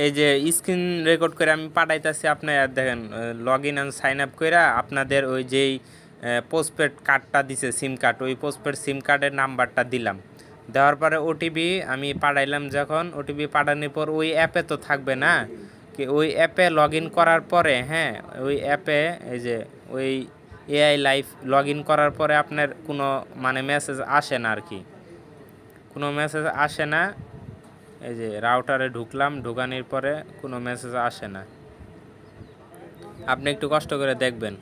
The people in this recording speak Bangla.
এই যে স্ক্রিন রেকর্ড করে আমি পাঠাইতেছি, আপনি দেখেন log in and sign up করে আপনাদের ওই যেই পোস্টপেড কার্ডটা দিছে সিম কার্ড, ওই পোস্টপেড সিম কার্ডের নাম্বারটা দিলাম। দেওয়ার পরে ওটিপি আমি পাঠাইলাম, যখন ওটিপি পাঠানোর পর ওই অ্যাপে তো থাকবে না কি, ওই অ্যাপে লগ ইন করার পরে, হ্যাঁ ওই অ্যাপে এই যে ওই এআই লাইভ লগ ইন করার পরে আপনার কোনো মানে মেসেজ আসে না আর কি, কোনো মেসেজ আসে না। এই যে রাউটারে ঢুকলাম, ঢুকানোর পরে কোনো মেসেজ আসে না, আপনি একটু কষ্ট করে দেখবেন।